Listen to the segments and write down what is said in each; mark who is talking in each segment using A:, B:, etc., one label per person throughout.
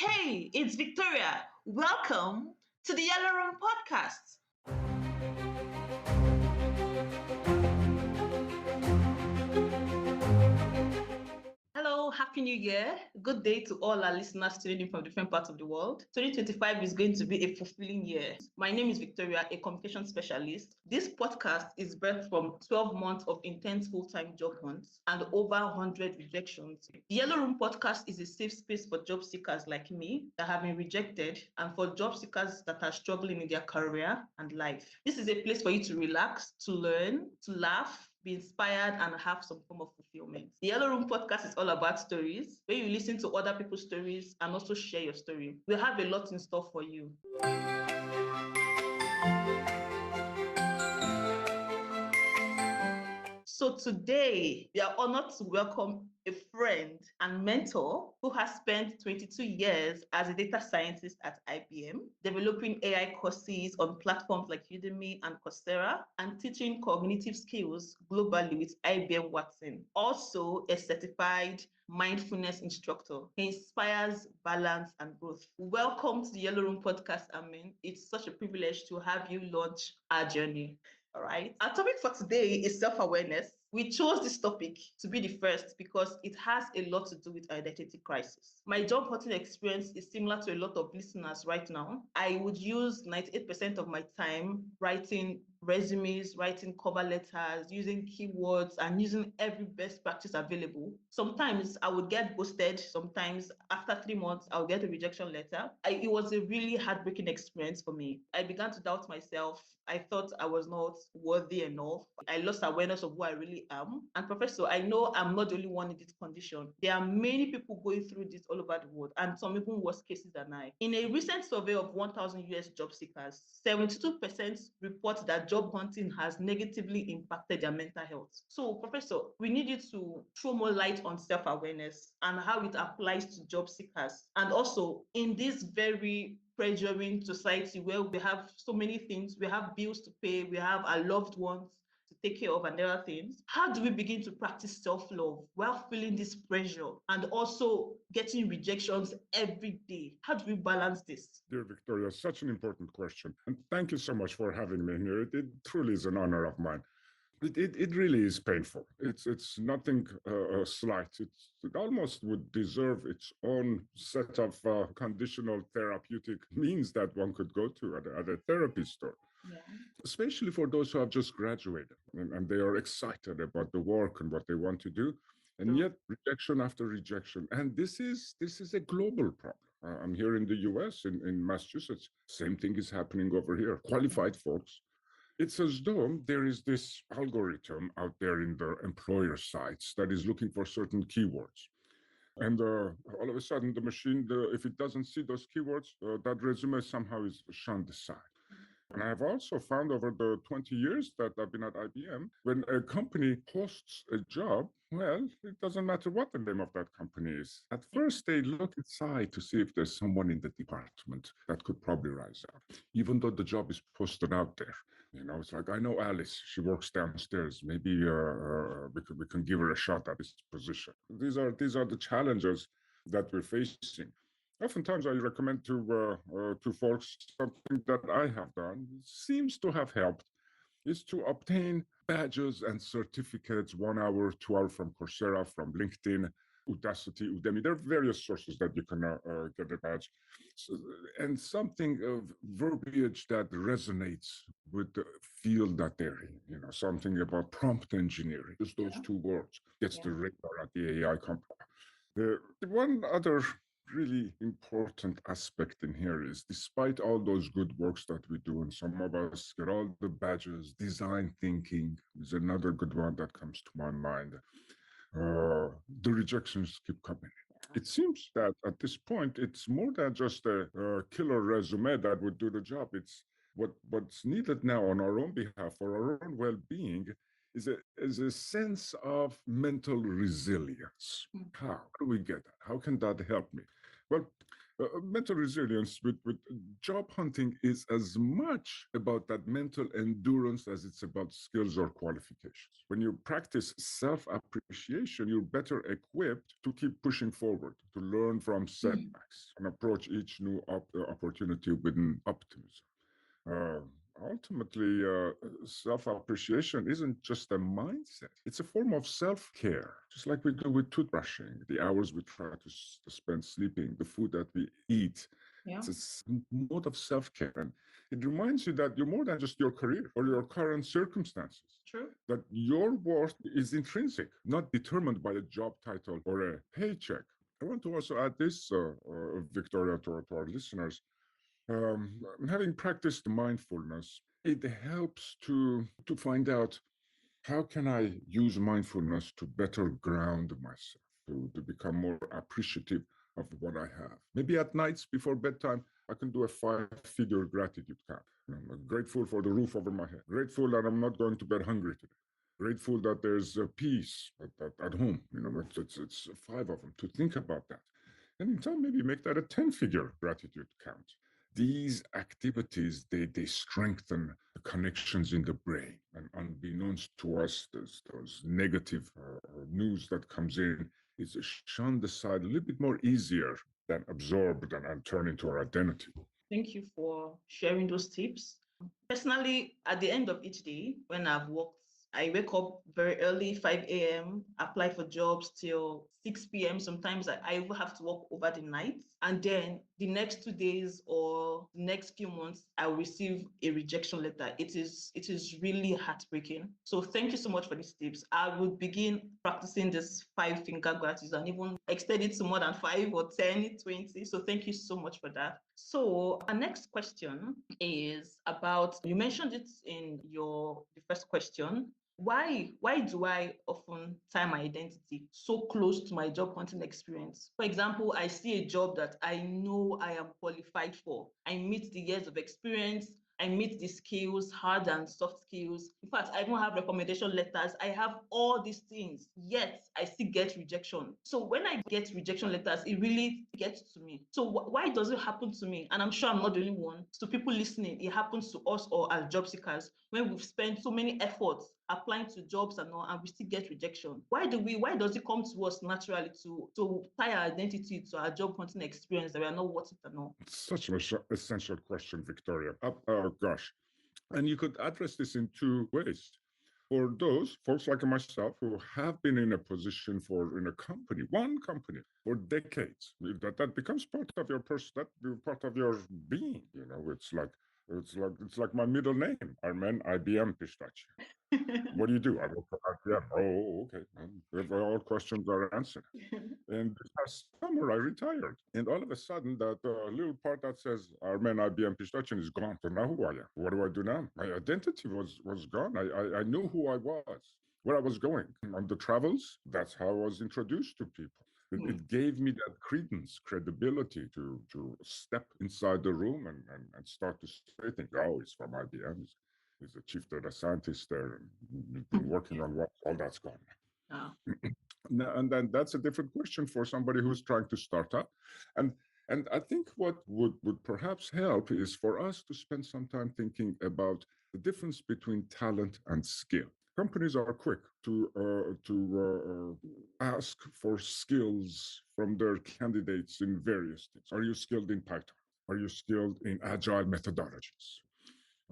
A: Hey, it's Victoria. Welcome to the Yelo Room Podcast. Hello, Happy New Year. Good day to all our listeners tuning in from different parts of the world. 2025 is going to be a fulfilling year. My name is Victoria, a communication specialist. This podcast is birthed from 12 months of intense full-time job hunts and over 100 rejections. The Yelo Room Podcast is a safe space for job seekers like me that have been rejected and for job seekers that are struggling in their career and life. This is a place for you to relax, to learn, to laugh, be inspired, and have some form of fulfillment. The Yelo Room Podcast is all about stories, where you listen to other people's stories and also share your story. We have a lot in store for you. So today, we are honored to welcome a friend and mentor who has spent 22 years as a data scientist at IBM, developing AI courses on platforms like Udemy and Coursera, and teaching cognitive skills globally with IBM Watson. Also, a certified mindfulness instructor. He inspires balance and growth. Welcome to the Yelo Room Podcast, Amin. It's such a privilege to have you launch our journey. All right. Our topic for today is self-awareness. We chose this topic to be the first because it has a lot to do with identity crisis. My job hunting experience is similar to a lot of listeners right now. I would use 98% of my time writing resumes, writing cover letters, using keywords, and using every best practice available. Sometimes I would get ghosted. Sometimes after 3 months, I'll get a rejection letter. It was a really heartbreaking experience for me. I began to doubt myself. I thought I was not worthy enough. I lost awareness of who I really am. And Professor, I know I'm not the only one in this condition. There are many people going through this all over the world, and some even worse cases than I. In a recent survey of 1,000 US job seekers, 72% report that job hunting has negatively impacted their mental health. So, Professor, we need you to throw more light on self-awareness and how it applies to job seekers. And also, in this very pressuring society where we have so many things, we have bills to pay, we have our loved ones to take care of and other things. How do we begin to practice self-love while feeling this pressure and also getting rejections every day? How do we balance this?
B: Dear Victoria, such an important question. And thank you so much for having me here. It truly is an honor of mine. It really is painful. It's nothing slight. It almost would deserve its own set of conditional therapeutic means that one could go to at a therapy store. Yeah. Especially for those who have just graduated and they are excited about the work and what they want to do. And yet rejection after rejection. And this is a global problem. I'm here in the US, in Massachusetts. Same thing is happening over here. Qualified folks. It's as though there is this algorithm out there in the employer sites that is looking for certain keywords. And all of a sudden, the machine, if it doesn't see those keywords, that resume somehow is shunned aside. And I've also found over the 20 years that I've been at IBM, when a company posts a job, well, it doesn't matter what the name of that company is. At first, they look inside to see if there's someone in the department that could probably rise up, even though the job is posted out there. You know, it's like, I know Alice, she works downstairs. Maybe we can give her a shot at this position. These are the challenges that we're facing. Oftentimes, I recommend to folks something that I have done, seems to have helped, is to obtain badges and certificates 1 hour, 2 hours from Coursera, from LinkedIn, Udacity, Udemy. There are various sources that you can get a badge. And something of verbiage that resonates with the field that they're in, you know, something about prompt engineering. Just those two words gets the radar at the AI company. The one other really important aspect in here is, despite all those good works that we do, and some of us get all the badges, design thinking is another good one that comes to my mind. The rejections keep coming. It seems that at this point, it's more than just a killer resume that would do the job. It's what's needed now on our own behalf for our own well-being is a sense of mental resilience. How do we get that? How can that help me? Well, Mental resilience with job hunting is as much about that mental endurance as it's about skills or qualifications. When you practice self appreciation, you're better equipped to keep pushing forward, to learn from setbacks, and approach each new opportunity with an optimism. Uh, Ultimately, self appreciation isn't just a mindset, it's a form of self care, just like we do with toothbrushing, the hours we try to spend sleeping, the food that we eat.
A: Yeah.
B: It's mode of self care. And it reminds you that you're more than just your career or your current circumstances,
A: True.
B: that your worth is intrinsic, not determined by a job title or a paycheck. I want to also add this, Victoria, to our listeners. Having practiced mindfulness, it helps to find out how can I use mindfulness to better ground myself, to become more appreciative of what I have. Maybe at nights before bedtime, I can do a 5-figure gratitude count. I'm grateful for the roof over my head, grateful that I'm not going to bed hungry today, grateful that there's peace at home. It's 5 of them, to think about that. And in time, maybe make that a 10-figure gratitude count. These activities, they strengthen the connections in the brain. And unbeknownst to us, those negative news that comes in is shunned aside a little bit more easier than absorbed and turned into our identity.
A: Thank you for sharing those tips. Personally, at the end of each day, when I've worked, I wake up very early, 5 a.m., apply for jobs till 6 p.m. Sometimes I even have to work over the night. And then the next 2 days or the next few months, I will receive a rejection letter. It is really heartbreaking. So thank you so much for these tips. I will begin practicing this 5-finger gratitude and even extend it to more than 5 or 10, 20. So thank you so much for that. So our next question is about, you mentioned it in the first question. Why do I often tie my identity so close to my job hunting experience? For example, I see a job that I know I am qualified for. I meet the years of experience. I meet the skills, hard and soft skills. In fact, I even have recommendation letters. I have all these things, yet I still get rejection. So when I get rejection letters, it really gets to me. So why does it happen to me? And I'm sure I'm not the only one. So people listening, it happens to us all as job seekers when we've spent so many efforts applying to jobs and all, and we still get rejection. Why does it come to us naturally to tie our identity to our job hunting experience that we are not worth it and all?
B: It's such an essential question, Victoria. Gosh. And you could address this in 2 ways. For those folks like myself who have been in a position in a company, one company, for decades, that becomes part of your part of your being. It's like my middle name, Armen IBM Pistachio. What do? I work for IBM. Oh, okay. All questions are answered. And this past summer, I retired. And all of a sudden, that little part that says Armen IBM Pistachio is gone. So now who I am? What do I do now? My identity was gone. I knew who I was, where I was going. On the travels, that's how I was introduced to people. It gave me that credibility to step inside the room and start to say things. Oh, he's from IBM. He's the chief data scientist there, and been working on all that's gone.
A: Oh.
B: And then that's a different question for somebody who's trying to start up. And I think what would perhaps help is for us to spend some time thinking about the difference between talent and skill. Companies are quick to ask for skills from their candidates in various things. Are you skilled in Python? Are you skilled in agile methodologies?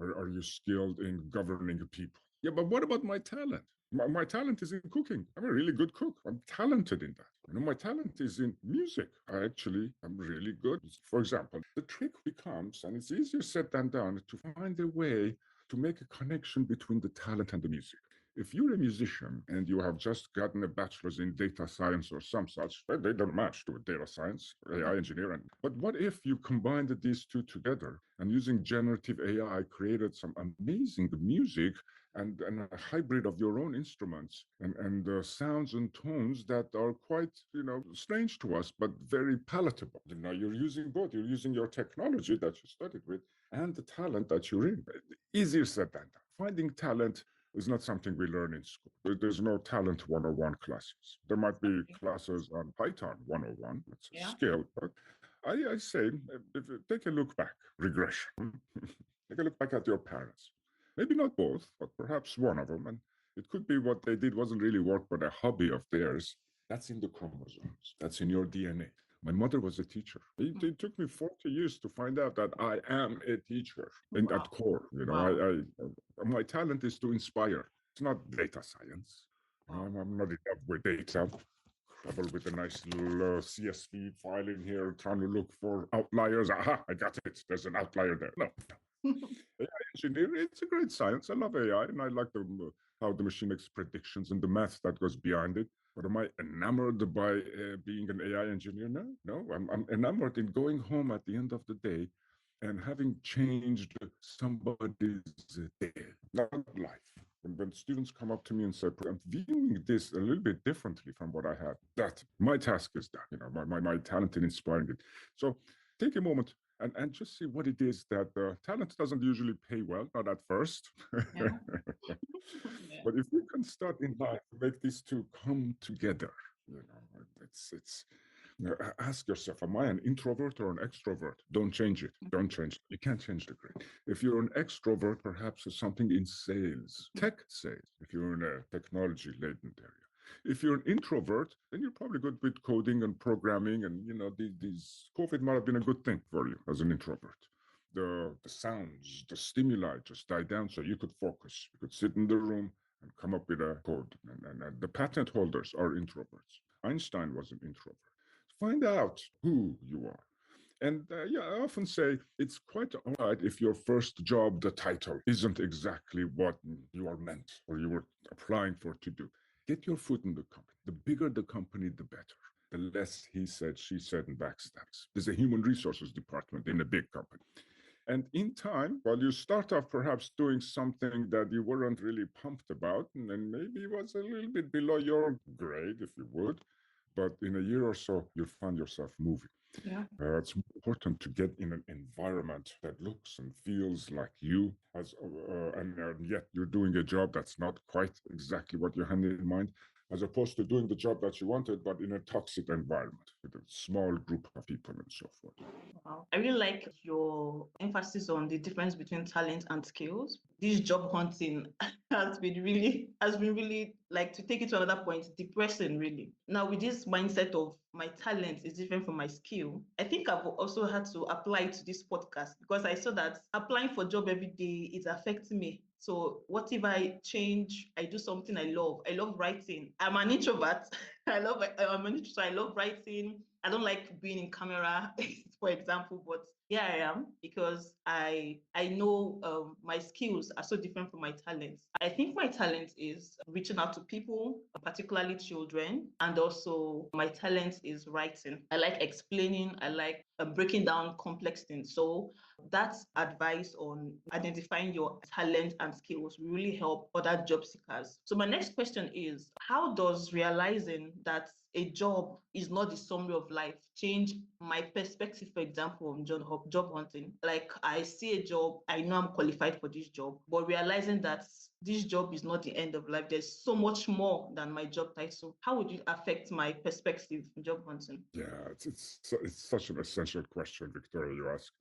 B: Are you skilled in governing people? Yeah, but what about my talent? My talent is in cooking. I'm a really good cook. I'm talented in that. My talent is in music. I'm really good. For example, the trick becomes, and it's easier said than done, to find a way to make a connection between the talent and the music. If you're a musician and you have just gotten a bachelor's in data science or some such, they don't match to a data science, AI engineering. But what if you combined these two together and using generative AI created some amazing music and a hybrid of your own instruments and sounds and tones that are quite, strange to us, but very palatable. You're using both. You're using your technology that you studied with and the talent that you're in. Easier said than done. Finding talent is not something we learn in school. There's no talent 101 classes. There might be classes on Python 101. It's a skill, but I say, if you take a look back, regression. Take a look back at your parents. Maybe not both, but perhaps one of them. And it could be what they did wasn't really work, but a hobby of theirs. That's in the chromosomes. That's in your DNA. My mother was a teacher. It took me 40 years to find out that I am a teacher and at
A: Wow.
B: core.
A: Wow.
B: My talent is to inspire. It's not data science.
A: Wow.
B: I'm not in love with data. Trouble with a nice little CSV file in here, trying to look for outliers. Aha, I got it. There's an outlier there. No, AI engineering, it's a great science. I love AI, and I like how the machine makes predictions and the math that goes behind it. But am I enamored by being an AI engineer? No, no. I'm enamored in going home at the end of the day and having changed somebody's day, not life. And when students come up to me and say, I'm viewing this a little bit differently from what I had, that my task is done, my talent in inspiring it. So take a moment and just see what it is that talent doesn't usually pay well, not at first.
A: Yeah. Yeah.
B: But if we can start in life, make these two come together, it's ask yourself, am I an introvert or an extrovert? Don't change it. Don't change it. You can't change the grade. If you're an extrovert, perhaps it's something in sales, tech sales, if you're in a technology laden area. If you're an introvert, then you're probably good with coding and programming. And, these COVID might have been a good thing for you as an introvert. The sounds, the stimuli just died down so you could focus. You could sit in the room and come up with a code. And the patent holders are introverts. Einstein was an introvert. Find out who you are. And I often say it's quite all right if your first job, the title, isn't exactly what you are meant or you were applying for to do. Get your foot in the company. The bigger the company, the better. The less he said, she said, and backstabs. There's a human resources department in a big company. And in time, while you start off perhaps doing something that you weren't really pumped about, and then maybe was a little bit below your grade, if you would, but in a year or so, you'll find yourself moving.
A: Yeah.
B: It's important to get in an environment that looks and feels like you, and yet you're doing a job that's not quite exactly what you had in mind, as opposed to doing the job that you wanted, but in a toxic environment with a small group of people and so forth.
A: Wow. I really like your emphasis on the difference between talent and skills. This job hunting has been really like, to take it to another point, depressing really. Now with this mindset of my talent is different from my skill, I think I've also had to apply to this podcast because I saw that applying for job every day is affecting me. So what if I change? I do something I love. I love writing. I'm an introvert. I'm an introvert. So I love writing. I don't like being in camera, for example, but here I am because I know my skills are so different from my talents. I think my talent is reaching out to people, particularly children, and also my talent is writing. I like explaining. I like breaking down complex things. So that's advice on identifying your talent and skills will really help other job seekers. So my next question is, how does realizing that a job is not the summary of life change my perspective, for example, on job hunting? Like, I see a job, I know I'm qualified for this job, but realizing that this job is not the end of life, there's so much more than my job title. How would it affect my perspective in job hunting?
B: Yeah, it's such an essential question, Victoria, you ask.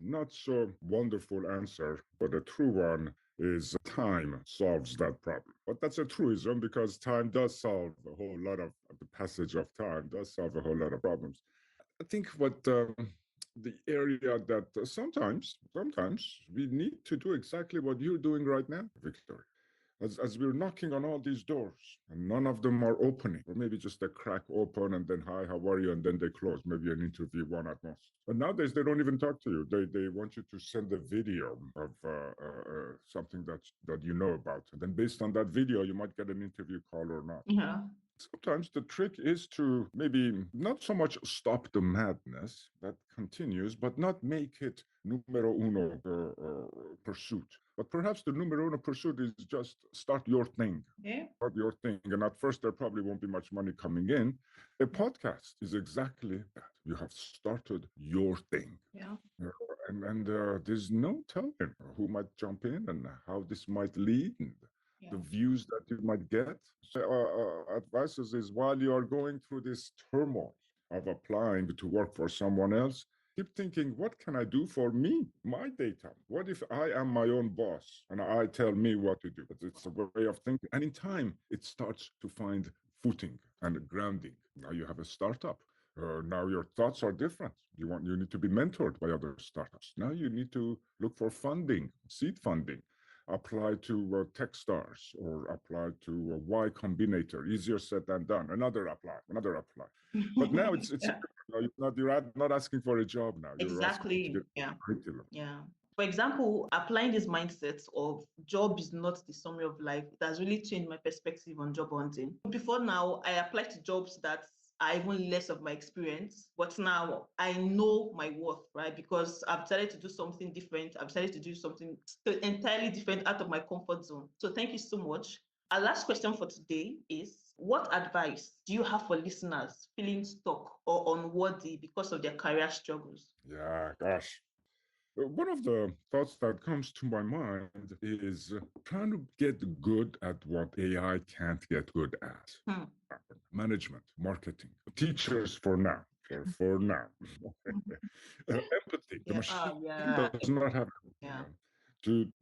B: Not so wonderful answer, but a true one is time solves that problem. But that's a truism because time does solve a whole lot of the passage of time does solve a whole lot of problems. I think what the area that sometimes we need to do exactly what you're doing right now, Victoria. As we're knocking on all these doors and none of them are opening, or maybe just a crack open and then, hi, how are you? And then they close, maybe an interview, one at most. But nowadays, they don't even talk to you. They want you to send a video of something that you know about. And then based on that video, you might get an interview call or not.
A: Yeah.
B: Sometimes the trick is to maybe not so much stop the madness that continues, but not make it numero uno pursuit. But perhaps the numero uno pursuit is just start your thing.
A: Yeah.
B: Start your thing. And at first, there probably won't be much money coming in. A podcast is exactly that. You have started your thing.
A: Yeah.
B: And there's no telling who might jump in and how this might lead. And the views that you might get. So, advice is while you are going through this turmoil of applying to work for someone else, keep thinking, what can I do for me, my data? What if I am my own boss and I tell me what to do? It's a way of thinking. And in time, it starts to find footing and grounding. Now you have a startup. Now your thoughts are different. You need to be mentored by other startups. Now you need to look for funding, seed funding. Apply to Techstars or apply to Y Combinator. Easier said than done. Another apply. But now it's
A: Yeah.
B: you're not asking for a job now. You're asking to
A: Exactly.
B: get
A: Yeah.
B: curriculum.
A: Yeah. For example, applying this mindset of job is not the summary of life, it has really changed my perspective on job hunting. Before now, I applied to jobs that are even less of my experience, but now I know my worth, right? Because I've decided to do something different. I've decided to do something entirely different out of my comfort zone. So thank you so much. Our last question for today is, what advice do you have for listeners feeling stuck or unworthy because of their career struggles?
B: Yeah, gosh. One of the thoughts that comes to my mind is trying to get good at what AI can't get good at. Management, marketing, teachers for now. For now. Empathy. The machine does not have to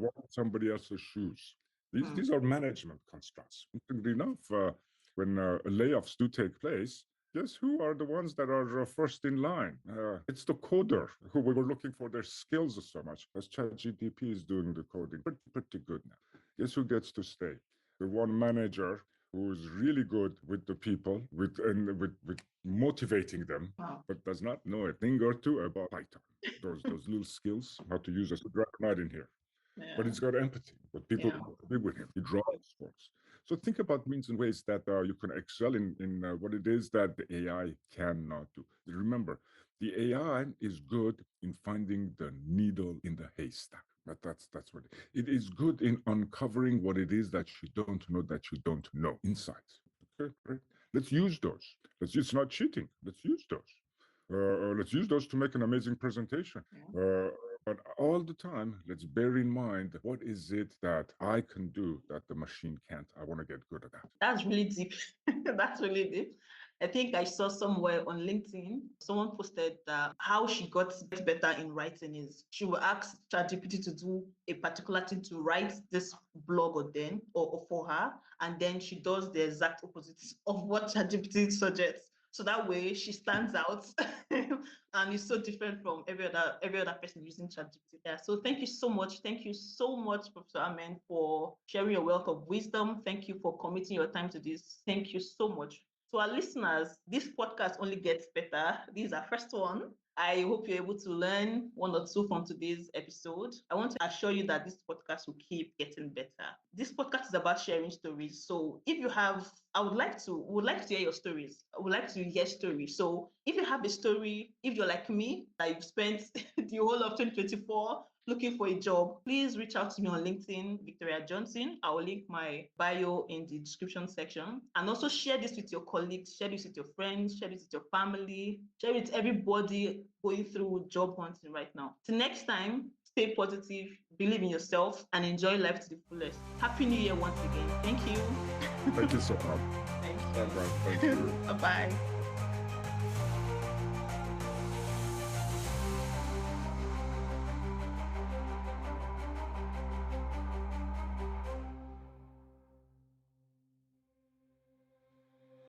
B: walk in somebody else's shoes. These are management constructs. Interestingly enough, when layoffs do take place, guess who are the ones that are first in line? It's the coder who we were looking for their skills so much. As ChatGPT is doing the coding pretty good now. Guess who gets to stay? The one manager who is really good with the people, with motivating them, but does not know a thing or two about Python. Those little skills, how to use a not in here. Yeah. But he's got empathy. But people be with him. He drives folks. So think about means and ways that you can excel in what it is that the AI cannot do. Remember, the AI is good in finding the needle in the haystack. That's what it is. Good in uncovering what it is that you don't know, insights. Okay, right? Let's use those. It's not cheating. Let's use those. Let's use those to make an amazing presentation. But all the time, let's bear in mind, what is it that I can do that the machine can't? I want to get good at that.
A: That's really deep. That's really deep. I think I saw somewhere on LinkedIn, someone posted that how she got better in writing is she will ask ChatGPT to do a particular thing to write this blog or for her, and then she does the exact opposite of what ChatGPT suggests. So that way she stands out and is so different from every other person using ChatGPT. Yeah. So thank you so much. Thank you so much, Professor Amen, for sharing your wealth of wisdom. Thank you for committing your time to this. Thank you so much. To our listeners, this podcast only gets better. This is our first one. I hope you're able to learn one or two from today's episode. I want to assure you that this podcast will keep getting better. This podcast is about sharing stories. So if you have, we would like to hear your stories. I would like to hear stories. So if you have a story, if you're like me, that you've spent the whole of 2024 looking for a job, please reach out to me on LinkedIn, Victoria Johnson. I will link my bio in the description section. And also share this with your colleagues, share this with your friends, share this with your family, share it with everybody going through job hunting right now. Till next time, stay positive, believe in yourself, and enjoy life to the fullest. Happy New Year once again. Thank you.
B: Thank you so much.
A: Thank you.
B: Thank you.
A: Bye-bye.